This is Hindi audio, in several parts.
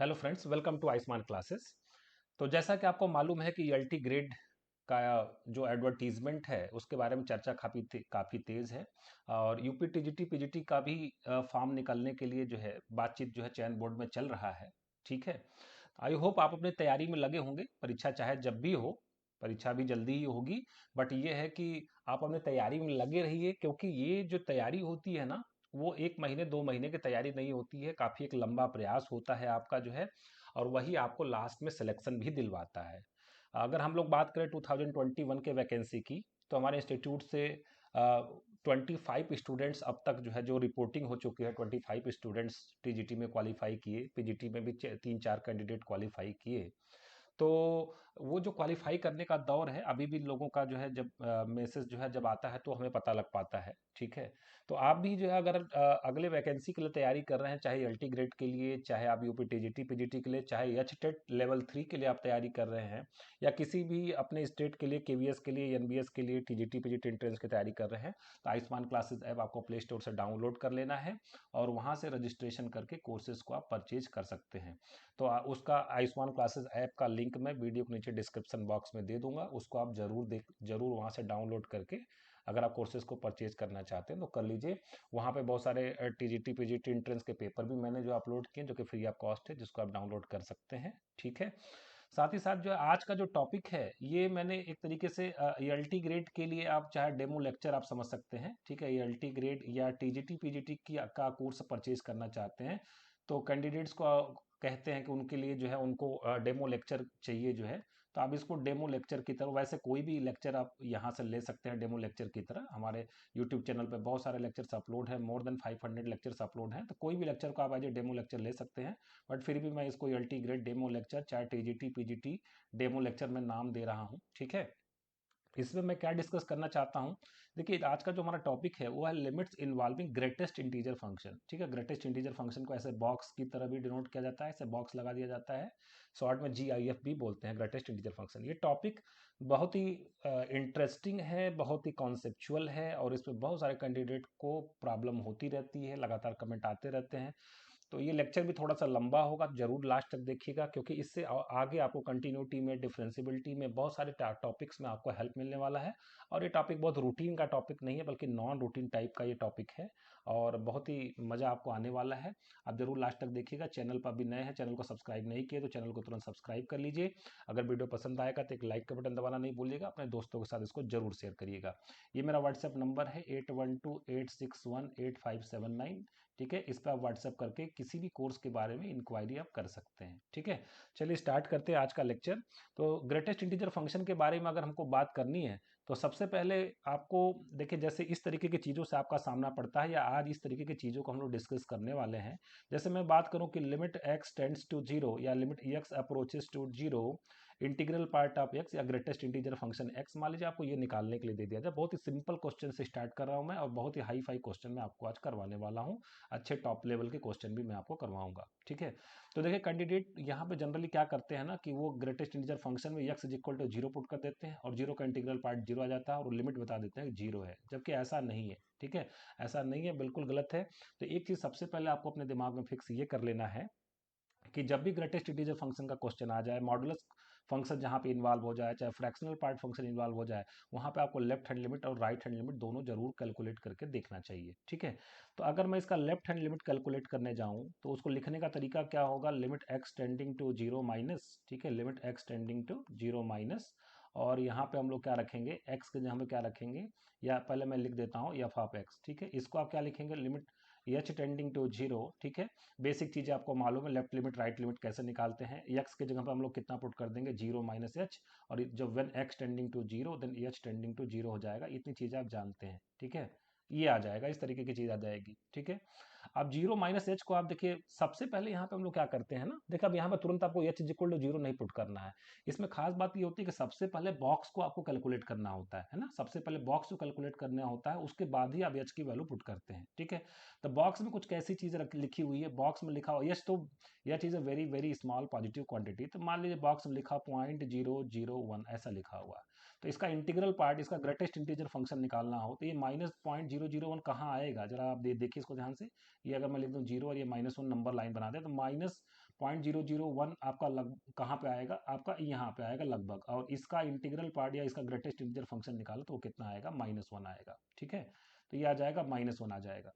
Hello friends, welcome to Ayushman classes. तो जैसा कि आपको मालूम है कि ईएलटी ग्रेड का जो एडवर्टीजमेंट है उसके बारे में चर्चा काफ़ी तेज़ है। और यूपी टीजीटी पीजीटी का भी फॉर्म निकलने के लिए जो है बातचीत जो है चयन बोर्ड में चल रहा है। ठीक है, आई होप आप अपनी तैयारी में लगे होंगे। परीक्षा चाहे जब भी हो, परीक्षा भी जल्दी ही होगी, बट ये है कि आप अपनी तैयारी में लगे रहिए, क्योंकि ये जो तैयारी होती है ना, वो 1 महीने 2 महीने की तैयारी नहीं होती है, काफ़ी एक लंबा प्रयास होता है आपका जो है। और वही आपको लास्ट में सिलेक्शन भी दिलवाता है। अगर हम लोग बात करें 2021 के वैकेंसी की, तो हमारे इंस्टीट्यूट से 25 स्टूडेंट्स अब तक जो है जो रिपोर्टिंग हो चुकी है, 25 स्टूडेंट्स टीजीटी में क्वालिफाई किए, पीजीटी में भी 3-4 कैंडिडेट क्वालिफाई किए। तो वो जो क्वालिफाई करने का दौर है, अभी भी लोगों का जो है जब मैसेज जो है जब आता है तो हमें पता लग पाता है। ठीक है, तो आप भी जो है अगर अगले वैकेंसी के लिए तैयारी कर रहे हैं, चाहे एलटी ग्रेड के लिए, चाहे आप यूपी टीजीटी पीजीटी के लिए, चाहे एच टेट लेवल 3 के लिए आप तैयारी कर रहे हैं, या किसी भी अपने स्टेट के लिए केवीएस के लिए एनबीएस के लिए टीजीटी पीजीटी एंट्रेंस की तैयारी कर रहे हैं, तो आयुष्मान क्लासेस ऐप आपको प्ले स्टोर से डाउनलोड कर लेना है और वहाँ से रजिस्ट्रेशन करके कोर्सेज को आप परचेज कर सकते हैं। तो उसका आयुष्मान क्लासेस ऐप का लिंक मैं वीडियो के नीचे डिस्क्रिप्शन बॉक्स में दे दूंगा, उसको आप जरूर वहाँ से डाउनलोड करके अगर आप कोर्सेज को परचेज करना चाहते हैं तो कर लीजिए। वहाँ पे बहुत सारे टीजीटी पीजीटी एंट्रेंस के पेपर भी मैंने जो अपलोड किए, जो कि फ्री ऑफ कॉस्ट है, जिसको आप डाउनलोड कर सकते हैं। ठीक है, साथ ही साथ जो आज का जो टॉपिक है, ये मैंने एक तरीके से ईएलटी ग्रेड के लिए आप चाहे डेमो लेक्चर आप समझ सकते हैं। ठीक है, ईएलटी ग्रेड या टीजीटी पीजीटी की का कोर्स परचेज करना चाहते हैं, तो कैंडिडेट्स को कहते हैं कि उनके लिए जो है उनको डेमो लेक्चर चाहिए जो है, तो आप इसको डेमो लेक्चर की तरह, वैसे कोई भी लेक्चर आप यहाँ से ले सकते हैं डेमो लेक्चर की तरह। हमारे यूट्यूब चैनल पे बहुत सारे लेक्चर्स अपलोड हैं, मोर देन 500 लेक्चर्स अपलोड हैं, तो कोई भी लेक्चर को आप एज ए डेमो लेक्चर ले सकते हैं। बट फिर भी मैं इसको एलटी ग्रेड डेमो लेक्चर, चाहे टीजीटी पीजीटी डेमो लेक्चर में नाम दे रहा हूँ। ठीक है, इसमें मैं क्या डिस्कस करना चाहता हूँ, देखिए आज का जो हमारा टॉपिक है वो है limits involving greatest integer function. ठीक है, ग्रेटेस्ट इंटीजर फंक्शन को ऐसे बॉक्स की तरह भी डिनोट किया जाता है, ऐसे बॉक्स लगा दिया जाता है, शॉर्ट में जीआईएफ भी बोलते हैं, ग्रेटेस्ट इंटीजर फंक्शन। ये टॉपिक बहुत ही इंटरेस्टिंग है, बहुत ही कॉन्सेप्चुअल है, और इसमें बहुत सारे कैंडिडेट को प्रॉब्लम होती रहती है, लगातार कमेंट आते रहते हैं। तो ये लेक्चर भी थोड़ा सा लंबा होगा, जरूर लास्ट तक देखिएगा, क्योंकि इससे आगे आपको कंटिन्यूटी में, डिफरेंशियबिलिटी में, बहुत सारे टॉपिक्स में आपको हेल्प मिलने वाला है। और ये टॉपिक बहुत रूटीन का टॉपिक नहीं है, बल्कि नॉन रूटीन टाइप का ये टॉपिक है, और बहुत ही मज़ा आपको आने वाला है। आप जरूर लास्ट तक देखिएगा। चैनल पर अभी नए हैं, चैनल को सब्सक्राइब नहीं किए तो चैनल को तुरंत सब्सक्राइब कर लीजिए। अगर वीडियो पसंद आएगा तो एक लाइक का बटन दबाना नहीं भूलिएगा, अपने दोस्तों के साथ इसको जरूर शेयर करिएगा। ये मेरा व्हाट्सएप नंबर है 8128618579। ठीक है, इस पर आप व्हाट्सएप करके किसी भी कोर्स के बारे में इंक्वायरी आप कर सकते हैं। ठीक है, चलिए स्टार्ट करते हैं आज का लेक्चर। तो ग्रेटेस्ट इंटीजर फंक्शन के बारे में अगर हमको बात करनी है, तो सबसे पहले आपको देखिए, जैसे इस तरीके की चीज़ों से आपका सामना पड़ता है, या आज इस तरीके की चीज़ों को हम लोग डिस्कस करने वाले हैं। जैसे मैं बात करूं कि limit x tends to zero या limit x approaches to zero, integral part of x या ग्रेटेस्ट इंटीजर फंक्शन एक्स, मान लीजिए आपको ये निकालने के लिए दे दिया जाए। बहुत ही सिंपल क्वेश्चन से स्टार्ट कर रहा हूं मैं, और बहुत ही हाई फाई क्वेश्चन मैं आपको आज करवाने वाला हूं। अच्छे टॉप लेवल के क्वेश्चन भी मैं आपको करवाऊंगा। ठीक है, तो देखिए कैंडिडेट यहाँ पे जनरली क्या करते हैं ना, कि वो ग्रेटेस्ट इंटीजर फंक्शन में x is equal to zero put कर देते हैं, और जीरो का इंटीग्रल पार्ट जीरो आ जाता है, और लिमिट बता देते हैं कि जीरो है, जबकि ऐसा नहीं है। ठीक है, ऐसा नहीं है, बिल्कुल गलत है। तो एक चीज़ सबसे पहले आपको अपने दिमाग में फिक्स ये कर लेना है कि जब भी ग्रेटेस्ट इंटीजर फंक्शन का क्वेश्चन आ जाए, मॉडुलस फंक्शन जहाँ पे इन्वॉल्व हो जाए, चाहे फ्रैक्शनल पार्ट फंक्शन इन्वॉल्व हो जाए, वहाँ पे आपको लेफ्ट हैंड लिमिट और राइट हैंड लिमिट दोनों जरूर कैलकुलेट करके देखना चाहिए। ठीक है, तो अगर मैं इसका लेफ्ट हैंड लिमिट कैलकुलेट करने जाऊँ, तो उसको लिखने का तरीका क्या होगा, limit x tending to zero minus. ठीक है, limit x tending to zero minus, और यहाँ पे हम लोग क्या रखेंगे, एक्स के जगह पे क्या रखेंगे, या पहले मैं लिख देता हूँ एफ ऑफ एक्स। ठीक है, इसको आप क्या लिखेंगे, limit h tending to zero. ठीक है, बेसिक चीज़ें आपको मालूम है, लेफ्ट लिमिट राइट लिमिट कैसे निकालते हैं। एक्स की जगह पर हम लोग कितना पुट कर देंगे, जीरो माइनस एच, और जब when x tending to zero then h tending to zero हो जाएगा। इतनी चीज़ें आप जानते हैं। ठीक है, ये आ जाएगा, इस तरीके की चीज़ आ जाएगी। ठीक है, अब जीरो माइनस एच को आप देखिए, सबसे पहले यहाँ पे हम लोग क्या करते हैं ना, देखिए अब यहाँ पे तुरंत आपको h is equal to zero नहीं पुट करना है। इसमें खास बात ये होती है कि सबसे पहले बॉक्स को आपको कैलकुलेट करना होता है ना, सबसे पहले बॉक्स को कैलकुलेट करना होता है, उसके बाद ही आप एच की वैल्यू पुट करते हैं। ठीक है, तो बॉक्स में कुछ कैसी चीज़ लिखी हुई है, बॉक्स में लिखा हुआ एच, तो H is a very very small positive quantity, तो मान लीजिए बॉक्स में लिखा 0.001 ऐसा लिखा हुआ है। तो इसका इंटीग्रल पार्ट, इसका ग्रेटेस्ट इंटीजर फंक्शन निकालना हो तो ये -0.001 कहाँ आएगा, जरा आप देखिए इसको ध्यान से। ये अगर मैं लिख दूँ 0 और ये -1 नंबर लाइन बना दे तो -0.001 आपका कहाँ पे आएगा, आपका यहाँ पे आएगा लगभग। और इसका इंटीग्रल पार्ट या इसका ग्रेटेस्ट इंटीजर फंक्शन निकालो तो वो कितना आएगा, -1 आएगा। ठीक है, तो ये आ जाएगा -1 आ जाएगा।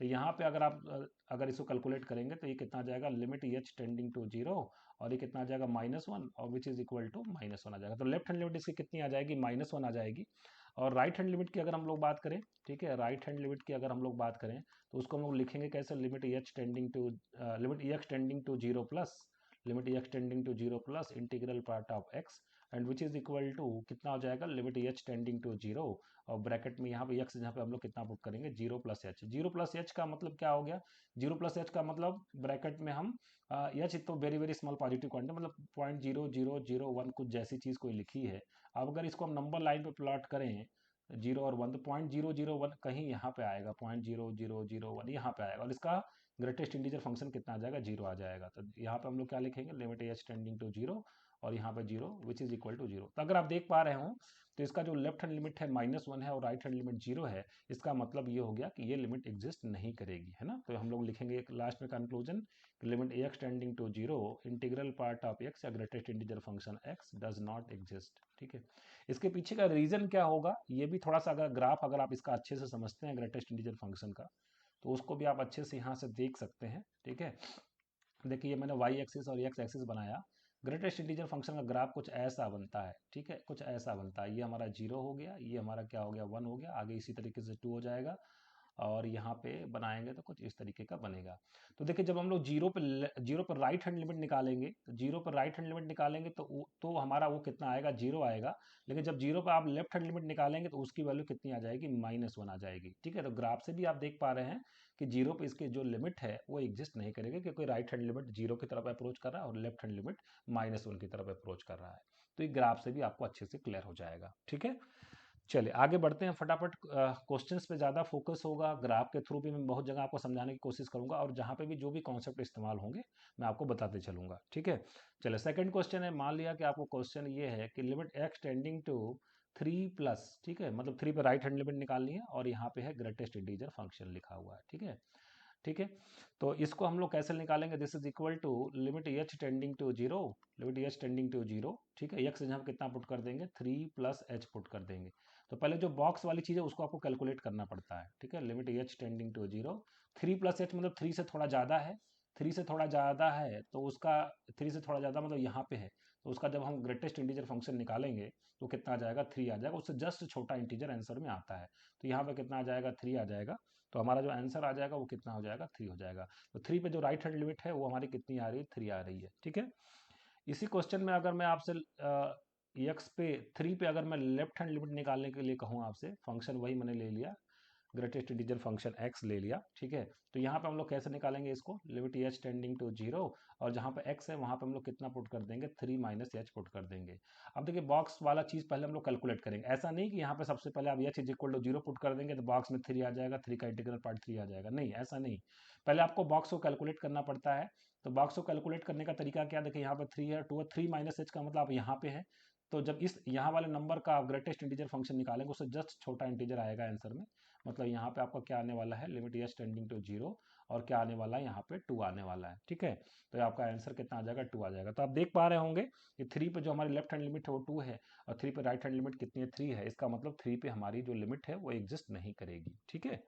तो यहाँ पे अगर आप अगर इसको कैलकुलेट करेंगे तो ये कितना आ जाएगा, लिमिट एच टेंडिंग टू 0, और ये कितना आ जाएगा -1, और विच इज इक्वल टू -1 आ जाएगा। तो लेफ्ट हैंड लिमिट इसकी कितनी आ जाएगी, -1 आ जाएगी। और राइट हैंड लिमिट की अगर हम लोग बात करें, ठीक है, राइट हैंड लिमिट की अगर हम लोग बात करें तो उसको हम लोग लिखेंगे कैसे, limit h tending to limit x tending to 0 plus limit x tending to 0 plus integral part of x and which is equal to कितना हो जाएगा, लिमिट एच टेंडिंग टू 0, और ब्रैकेट में यहाँ पे एक्स, जहाँ पे हम लोग कितना पुट करेंगे, 0 प्लस एच। 0 प्लस एच का मतलब क्या हो गया, 0 प्लस एच का मतलब ब्रैकेट में हम एच तो very very small positive quantity, मतलब 0.0001 कुछ जैसी चीज़ कोई लिखी है। अब अगर इसको हम नंबर लाइन पे प्लॉट करें 0 और 1, तो 0.001 कहीं यहाँ पे आएगा, 0.0001 यहाँ पे आएगा, और इसका ग्रेटेस्ट इंटीजर फंक्शन कितना आ जाएगा, 0 आ जाएगा। तो यहाँ पे हम लोग क्या लिखेंगे, लिमिट एच टेंडिंग टू 0, और यहाँ पे 0 विच इज इक्वल टू 0। तो अगर आप देख पा रहे हो तो इसका जो लेफ्ट हैंड लिमिट है -1 है और राइट हैंड लिमिट 0 है, इसका मतलब ये हो गया कि ये लिमिट एग्जिस्ट नहीं करेगी, है ना। तो हम लोग लिखेंगे एक लास्ट में conclusion, limit x tending to 0 integral part of x या greatest integer function x does not exist. ठीक है, इसके पीछे का रीजन क्या होगा, ये भी थोड़ा सा अगर ग्राफ अगर आप इसका अच्छे से समझते हैं ग्रेटेस्ट इंटीजर फंक्शन का, तो उसको भी आप अच्छे से यहाँ से देख सकते हैं। ठीक है, देखिए मैंने वाई एक्सिस और एक्स एक्सिस बनाया, ग्रेटेस्ट इंटीजर फंक्शन का ग्राफ कुछ ऐसा बनता है। ठीक है, कुछ ऐसा बनता है, ये हमारा 0 हो गया, ये हमारा क्या हो गया, 1 हो गया, आगे इसी तरीके से 2 हो जाएगा, और यहाँ पे बनाएंगे तो कुछ इस तरीके का बनेगा। तो देखिए जब हम लोग जीरो पर राइट हैंड लिमिट निकालेंगे, तो जीरो पर राइट हैंड लिमिट निकालेंगे तो हमारा वो कितना आएगा, 0 आएगा। लेकिन जब जीरो पर आप लेफ्ट हैंड लिमिट निकालेंगे तो उसकी वैल्यू कितनी आ जाएगी, -1 आ जाएगी। ठीक है, तो ग्राफ से भी आप देख पा रहे हैं कि जीरो पे इसकी जो लिमिट है वो एग्जिस्ट नहीं करेगी, क्योंकि राइट हैंड लिमिट 0 की तरफ अप्रोच कर रहा है और लेफ्ट हैंड लिमिट -1 की तरफ अप्रोच कर रहा है। तो ये ग्राफ से भी आपको अच्छे से क्लियर हो जाएगा। ठीक है, चलिए आगे बढ़ते हैं फटाफट। क्वेश्चंस पे ज़्यादा फोकस होगा, ग्राफ के थ्रू भी मैं बहुत जगह आपको समझाने की कोशिश करूंगा, और जहाँ पे भी जो भी कॉन्सेप्ट इस्तेमाल होंगे मैं आपको बताते चलूंगा। ठीक है, चलिए सेकंड क्वेश्चन है, मान लिया कि आपको क्वेश्चन ये है कि limit x tending to 3 plus, ठीक है, मतलब 3 पे राइट हैंड लिमिट निकालनी है, और यहाँ पे है ग्रेटेस्ट इंटीजर फंक्शन लिखा हुआ है। ठीक है, ठीक है, तो इसको हम लोग कैसे निकालेंगे, this is equal to limit h tending to 0, limit h tending to 0। ठीक है, एक्स हम कितना पुट कर देंगे, 3 प्लस एच पुट कर देंगे। तो पहले जो बॉक्स वाली चीज़ है उसको आपको कैलकुलेट करना पड़ता है। ठीक है, limit h tending to 0, 3 plus h मतलब 3 से थोड़ा ज़्यादा है, 3 से थोड़ा ज़्यादा है तो उसका 3 से थोड़ा ज़्यादा मतलब यहाँ पे है, तो उसका जब हम ग्रेटेस्ट इंटीजर फंक्शन निकालेंगे तो कितना आ जाएगा, 3 आ जाएगा, उससे जस्ट छोटा इंटीजर आंसर में आता है। तो यहाँ पे कितना आ जाएगा, 3 आ जाएगा। तो हमारा जो आंसर आ जाएगा वो कितना हो जाएगा, 3 हो जाएगा। तो 3 पे जो राइट हैंड लिमिट है वो हमारी कितनी आ रही है, 3 आ रही है। ठीक है, इसी क्वेश्चन में अगर मैं आपसे एक्स पे 3 पे अगर मैं लेफ्ट हैंड लिमिट निकालने के लिए कहूँ आपसे, फंक्शन वही मैंने ले लिया, ग्रेटेस्ट इंटीजर फंक्शन x ले लिया। ठीक है, तो यहाँ पे हम लोग कैसे निकालेंगे इसको, लिमिट एच टेंडिंग टू 0, और जहाँ पे x है वहाँ पे हम लोग कितना पुट कर देंगे, 3 माइनस एच पुट कर देंगे। अब देखिए बॉक्स वाला चीज़ पहले हम लोग कैलकुलेट करेंगे, ऐसा नहीं कि यहाँ पे सबसे पहले आप h is equal to 0 put कर देंगे तो बॉक्स में 3 आ जाएगा, 3 का इंटीग्रल पार्ट 3 आ जाएगा, नहीं ऐसा नहीं। पहले आपको बॉक्स को कैलकुलेट करना पड़ता है। तो बॉक्स को कैलकुलेट करने का तरीका क्या, देखिए यहाँ पे 3 है, 2 है, 3 माइनस एच का मतलब आप यहाँ पे है, तो जब इस यहाँ वाले नंबर का आप ग्रेटेस्ट इंटीजर फंक्शन निकालेंगे उससे जस्ट छोटा इंटीजर आएगा आंसर में, मतलब यहाँ पे आपका क्या आने वाला है, लिमिट एच टेंडिंग टू 0, और क्या आने वाला है यहाँ पे 2 आने वाला है। ठीक है, तो आपका आंसर कितना आ जाएगा, 2 आ जाएगा। तो आप देख पा रहे होंगे कि 3 पे जो हमारी लेफ्ट हैंड लिमिट है वो 2 है, और 3 पे राइट हैंड लिमिट कितनी है, 3 है, इसका मतलब 3 पे हमारी जो लिमिट है वो एग्जिस्ट नहीं करेगी। ठीक है,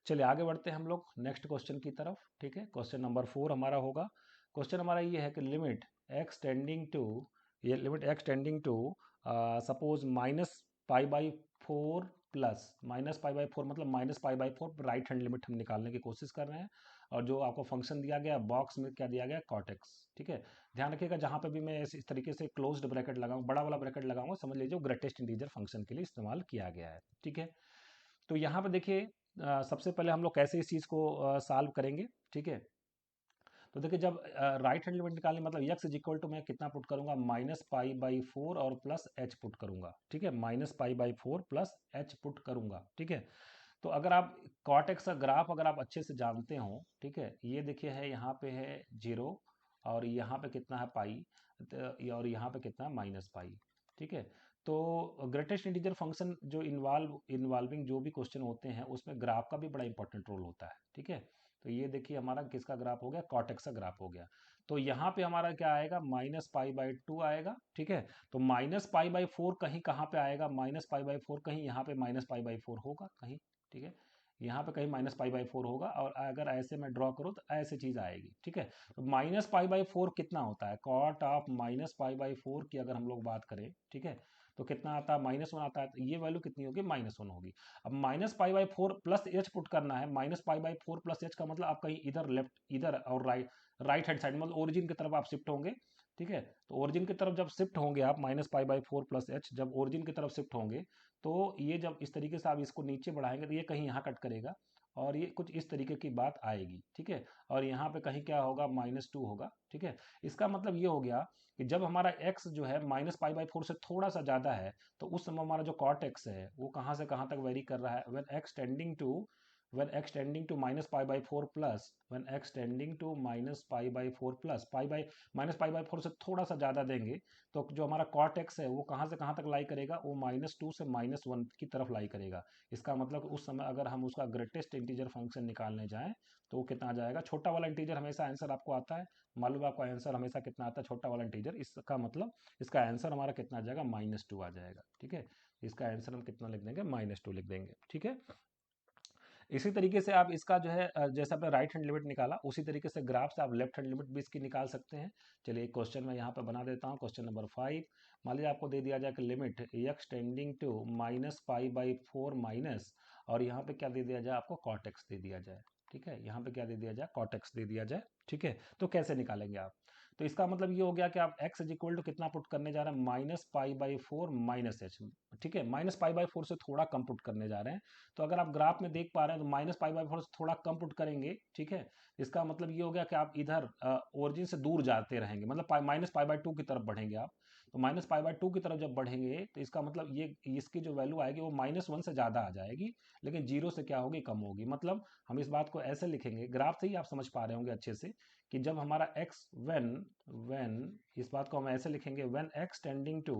चलिए आगे बढ़ते हैं हम लोग नेक्स्ट क्वेश्चन की तरफ। ठीक है, क्वेश्चन नंबर 4 हमारा होगा। क्वेश्चन हमारा ये है कि लिमिट एक्स टेंडिंग टू, ये limit x tending to suppose -π/4 plus -π/4 मतलब -π/4 राइट हैंड लिमिट हम निकालने की कोशिश कर रहे हैं, और जो आपको फंक्शन दिया गया बॉक्स में क्या दिया गया, कॉट एक्स। ठीक है, ध्यान रखिएगा जहाँ पे भी मैं इस तरीके से क्लोज्ड ब्रैकेट लगाऊँ, बड़ा वाला ब्रैकेट लगाऊंगा, समझ लीजिए ग्रेटेस्ट इंटीजर फंक्शन के लिए इस्तेमाल किया गया है। ठीक है, तो यहाँ पे देखिए सबसे पहले हम लोग कैसे इस चीज़ को सॉल्व करेंगे। ठीक है, तो देखिए जब राइट हैंड लिमिट निकालनी मतलब एक्स इज इक्वल टू मैं कितना पुट करूंगा, -π/4 और प्लस एच पुट करूंगा। ठीक है, -π/4 प्लस एच पुट करूंगा। ठीक है, तो अगर आप कॉट एक्स का ग्राफ अगर आप अच्छे से जानते हो, ठीक है, ये देखिए है यहाँ पे है 0, और यहाँ पे कितना है पाई, और यहाँ पे कितना है -π। ठीक है, तो ग्रेटेस्ट इंटीजर फंक्शन जो इन्वॉल्विंग जो भी क्वेश्चन होते हैं उसमें ग्राफ का भी बड़ा इंपॉर्टेंट रोल होता है, ठीक है। तो ये देखिए हमारा किसका ग्राफ हो गया, कॉटेक्स का ग्राफ हो गया। तो यहाँ पे हमारा क्या आएगा, -π/2 आएगा, ठीक है। तो -π/4 कहीं कहाँ पे आएगा, -π/4 कहीं यहाँ पे -π/4 होगा कहीं, ठीक है। यहाँ पे कहीं -π/4 होगा, और अगर ऐसे मैं ड्रॉ करूँ तो ऐसे चीज आएगी, ठीक है। तो -π/4 कितना होता है, कॉट ऑफ -π/4 की अगर हम लोग बात करें, ठीक है, तो कितना आता है, -1 आता है। तो ये वैल्यू कितनी होगी, -1 होगी। अब -π/4 प्लस एच पुट करना है। -π/4 प्लस एच का मतलब आप कहीं इधर लेफ्ट, इधर और राइट हैंड साइड मतलब ओरिजिन की तरफ आप शिफ्ट होंगे, ठीक है। तो ओरिजिन की तरफ जब शिफ्ट होंगे आप, -π/4 प्लस एच जब ओरिजिन की तरफ शिफ्ट होंगे, तो ये जब इस तरीके से आप इसको नीचे बढ़ाएंगे तो ये कहीं यहाँ कट करेगा, और ये कुछ इस तरीके की बात आएगी, ठीक है। और यहाँ पे कहीं क्या होगा, -2 होगा, ठीक है। इसका मतलब ये हो गया कि जब हमारा x जो है -π/4 से थोड़ा सा ज़्यादा है, तो उस समय हमारा जो कॉट एक्स है वो कहाँ से कहाँ तक वेरी कर रहा है, when x tending to -π/4 plus, when x tending to -π/4 plus -π/4 से थोड़ा सा ज़्यादा देंगे, तो जो हमारा कॉट एक्स है वो कहाँ से कहाँ तक लाई करेगा, वो -2 से -1 की तरफ लाई करेगा। इसका मतलब उस समय अगर हम उसका ग्रेटेस्ट इंटीजर फंक्शन निकालने जाएं तो वो कितना आ जाएगा, छोटा वाला इंटीजर हमेशा आंसर आपको आता है, मालूम है आपको आंसर हमेशा कितना आता है, छोटा वाला इंटीजर। इसका मतलब इसका आंसर हमारा कितना आ जाएगा, -2 आ जाएगा, ठीक है। इसका आंसर हम कितना लिख देंगे, -2 लिख देंगे, ठीक है। इसी तरीके से आप इसका जो है जैसे आपने राइट हैंड लिमिट निकाला, उसी तरीके से ग्राफ से आप लेफ्ट हैंड लिमिट भी इसकी निकाल सकते हैं। चलिए एक क्वेश्चन मैं यहाँ पे बना देता हूँ, क्वेश्चन नंबर 5। मान लीजिए आपको दे दिया जाए कि limit x tending to -π/4 minus, और यहाँ पे क्या दे दिया जाए, आपको कॉट एक्स दे दिया जाए, ठीक है। यहाँ पे क्या दे दिया जाए, कॉट एक्स दे दिया जाए, ठीक है। तो कैसे निकालेंगे आप, तो इसका मतलब ये हो गया कि आप x इज इक्वल टू कितना पुट करने जा रहे हैं, -π/4 माइनस एच, ठीक है। -π/4 से थोड़ा कम पुट करने जा रहे हैं। तो अगर आप ग्राफ में देख पा रहे हैं तो -π/4 से थोड़ा कम पुट करेंगे, ठीक है। इसका मतलब ये हो गया कि आप इधर ओरिजिन से दूर जाते रहेंगे, मतलब -π/2 की तरफ बढ़ेंगे आप। तो -π/2 की तरफ जब बढ़ेंगे तो इसका मतलब ये इसकी जो वैल्यू आएगी वो -1 से ज़्यादा आ जाएगी, लेकिन जीरो से क्या होगी, कम होगी। मतलब हम इस बात को ऐसे लिखेंगे, ग्राफ से ही आप समझ पा रहे होंगे अच्छे से, कि जब हमारा x व्हेन इस बात को हम ऐसे लिखेंगे, when x tending to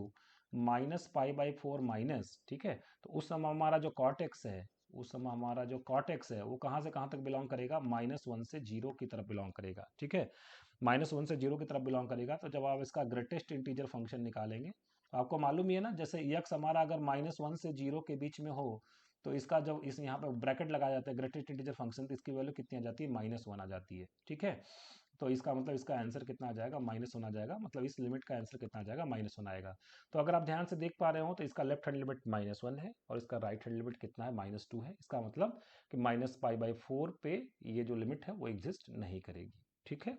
-π/4 minus, ठीक है। तो उस समय हमारा जो कॉट एक्स है, उस समय हमारा जो कॉट एक्स है वो कहाँ से कहाँ तक बिलोंग करेगा, -1 से 0 की तरफ बिलोंग करेगा, ठीक है। -1 से 0 की तरफ बिलोंग करेगा। तो जब आप इसका ग्रेटेस्ट इंटीजर फंक्शन निकालेंगे, तो आपको मालूम ही है ना, जैसे यक्स हमारा अगर -1 से 0 के बीच में हो, तो इसका जब इस यहाँ पे ब्रैकेट लगाया जाता है ग्रेटेस्ट इंटीजर फंक्शन, तो इसकी वैल्यू कितनी आ जाती है, -1 आ जाती है, ठीक है। तो इसका मतलब इसका आंसर कितना आ जाएगा, -1 आ जाएगा। मतलब इस लिमिट का आंसर कितना आ जाएगा, -1 आएगा। तो अगर आप ध्यान से देख पा रहे हो तो इसका लेफ्ट हैंड लिमिट -1 है, और इसका राइट हैंड लिमिट कितना है, -2 है। इसका मतलब कि -π/4 पे ये जो लिमिट है वो एग्जिस्ट नहीं करेगी, ठीक है।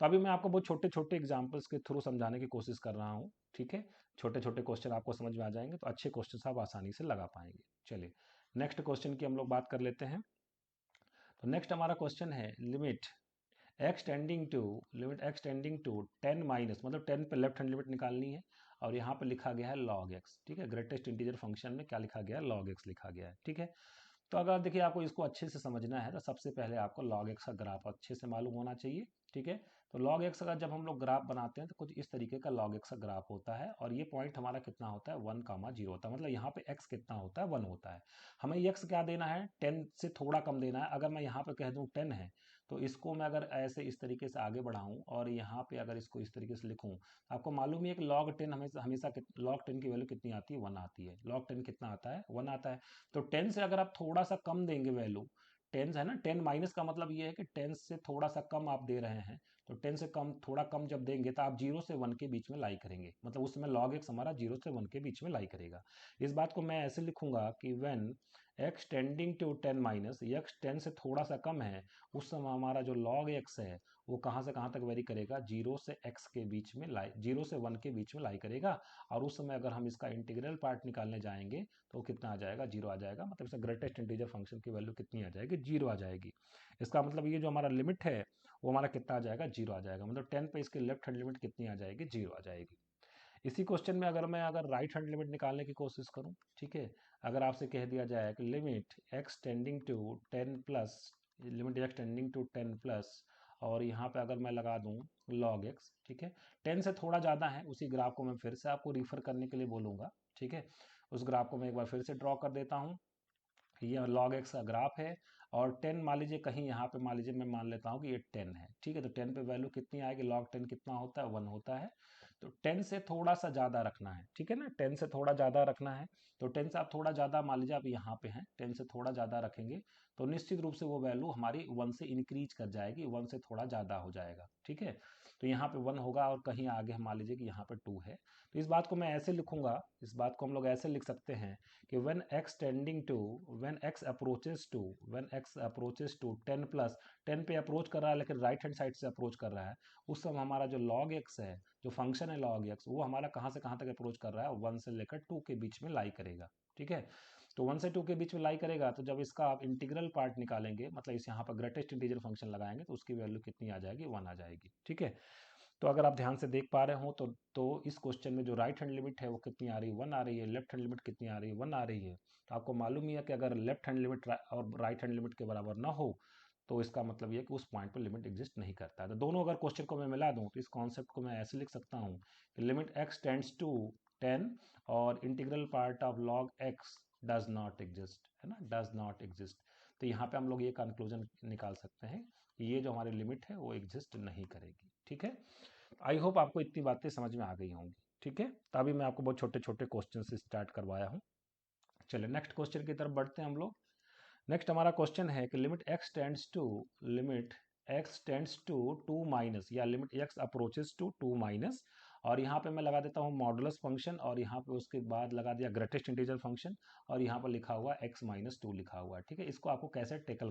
तो अभी मैं आपको बहुत छोटे छोटे एग्जाम्पल्स के थ्रू समझाने की कोशिश कर रहा हूँ, ठीक है। छोटे छोटे क्वेश्चन आपको समझ में आ जाएंगे तो अच्छे क्वेश्चन आप आसानी से लगा पाएंगे। चलिए नेक्स्ट क्वेश्चन की हम लोग बात कर लेते हैं। तो नेक्स्ट हमारा क्वेश्चन है, limit x tending to 10 minus, मतलब 10 पे लेफ्ट हैंड लिमिट निकालनी है, और यहाँ पे लिखा गया है log x, ठीक है। ग्रेटेस्ट इंटीजर फंक्शन में क्या लिखा गया है, log x लिखा गया है, ठीक है। तो अगर देखिए आपको इसको अच्छे से समझना है तो सबसे पहले आपको log x का ग्राफ अच्छे से मालूम होना चाहिए, ठीक है। तो log x का जब हम लोग ग्राफ बनाते हैं तो कुछ इस तरीके का log x का ग्राफ होता है, और ये पॉइंट हमारा कितना होता है, 1, 0 होता है। मतलब यहाँ पे x कितना होता है, 1 होता है। हमें x क्या देना है, 10 से थोड़ा कम देना है। अगर मैं यहाँ पे कह दूँ 10 है, तो इसको मैं अगर ऐसे इस तरीके से आगे बढ़ाऊँ और यहाँ पे अगर इसको इस तरीके से लिखूँ, आपको मालूम ही है कि log 10 हमेशा हमेशा log 10 की वैल्यू कितनी आती है, 1 आती है। log 10 कितना आता है, 1 आता है। तो 10 से अगर आप थोड़ा सा कम देंगे वैल्यू, 10 है ना, 10 माइनस का मतलब ये है कि 10 से थोड़ा सा कम आप दे रहे हैं। तो 10 से कम, थोड़ा कम जब देंगे तो आप 0 से 1 के बीच में लाई करेंगे, मतलब उस समय log x हमारा 0 से 1 के बीच में लाई करेगा। इस बात को मैं ऐसे लिखूंगा कि when x tending to 10 minus, x 10 से थोड़ा सा कम है, उस समय हमारा जो log x है वो कहाँ से कहाँ तक वेरी करेगा, 0 से x के बीच में लाई, 0 से 1 के बीच में लाई करेगा। और उस समय अगर हम इसका इंटीग्रल पार्ट निकालने जाएंगे तो कितना आ जाएगा, 0 आ जाएगा। मतलब इसका ग्रेटेस्ट इंटीजर फंक्शन की वैल्यू कितनी आ जाएगी, 0 आ जाएगी। इसका मतलब ये जो हमारा लिमिट है वो हमारा कितना आ जाएगा, 0 आ जाएगा। मतलब 10 पे इसकी लेफ्ट हैंड लिमिट कितनी आ जाएगी, 0 आ जाएगी। इसी क्वेश्चन में अगर मैं राइट हैंड लिमिट निकालने की कोशिश करूं, ठीक है। अगर आपसे कह दिया जाए कि limit x tending to 10 plus, limit x tending to 10 plus, और यहाँ पे अगर मैं लगा दूँ log x, ठीक है, 10 से थोड़ा ज़्यादा है, उसी ग्राफ को मैं फिर से आपको रिफर करने के लिए बोलूँगा, ठीक है। उस ग्राफ को मैं एक बार फिर से ड्रॉ कर देता हूँ। ये log x का ग्राफ है और 10 मान लीजिए कहीं यहाँ पे मान लीजिए मैं मान लेता हूँ कि ये 10 है, ठीक है। तो 10 पे वैल्यू कितनी आएगी, log 10 कितना होता है, 1 होता है। तो 10 से थोड़ा सा ज़्यादा रखना है, ठीक है ना, 10 से थोड़ा ज़्यादा रखना है। तो 10 से आप थोड़ा ज़्यादा मान लीजिए आप यहाँ पे हैं, 10 से थोड़ा ज़्यादा रखेंगे तो निश्चित रूप से वो वैल्यू हमारी 1 से इंक्रीज कर जाएगी, 1 से थोड़ा ज़्यादा हो जाएगा, ठीक है। तो यहाँ पे 1 होगा और कहीं आगे मान लीजिए कि यहाँ पे 2 है। तो इस बात को मैं ऐसे लिखूंगा, इस बात को हम लोग ऐसे लिख सकते हैं कि when x approaches to 10 plus 10 पे अप्रोच कर रहा है लेकिन राइट हैंड साइड से अप्रोच कर रहा है, उस समय हमारा जो log x है, जो फंक्शन है log x, वो हमारा कहाँ से कहाँ तक अप्रोच कर रहा है, 1 से लेकर 2 के बीच में लाई करेगा, ठीक है। तो 1 से 2 के बीच में लाई करेगा तो जब इसका आप इंटीग्रल पार्ट निकालेंगे, मतलब इस यहाँ पर ग्रेटेस्ट इंटीजर फंक्शन लगाएंगे तो उसकी वैल्यू कितनी आ जाएगी, 1 आ जाएगी, ठीक है। तो अगर आप ध्यान से देख पा रहे हो तो इस क्वेश्चन में जो राइट हैंड लिमिट है वो कितनी आ रही है, 1 आ रही है, लेफ्ट हैंड लिमिट कितनी आ रही है, 1 आ रही है। तो आपको मालूम ही है कि अगर लेफ्ट हैंड लिमिट और राइट हैंड लिमिट के बराबर ना हो तो इसका मतलब ये है कि उस पॉइंट पर लिमिट एग्जिस्ट नहीं करता है। तो दोनों अगर क्वेश्चन को मैं मिला दूं तो इस कॉन्सेप्ट को मैं ऐसे लिख सकता हूँ कि लिमिट x टेंड्स टू 10 और integral part of log x does not exist, है ना, डज नॉट एग्जिस्ट। तो यहाँ पे हम लोग ये कंक्लूजन निकाल सकते हैं कि ये जो हमारी लिमिट है वो एग्जिस्ट नहीं करेगी, ठीक है। आई होप आपको इतनी बातें समझ में आ गई होंगी, ठीक है। तो अभी मैं आपको बहुत छोटे छोटे क्वेश्चन से स्टार्ट करवाया हूँ। चलिए नेक्स्ट क्वेश्चन की तरफ बढ़ते हैं हम लोग। नेक्स्ट हमारा क्वेश्चन है कि limit x tends to 2 minus, या limit x approaches to 2 minus, और यहाँ पे मैं लगा देता हूँ मॉडुलस फंक्शन और यहाँ पे उसके बाद लगा दिया ग्रेटेस्ट इंटीजर फंक्शन और यहाँ पर लिखा हुआ x माइनस 2 लिखा हुआ है, ठीक है। इसको आपको कैसे टेकल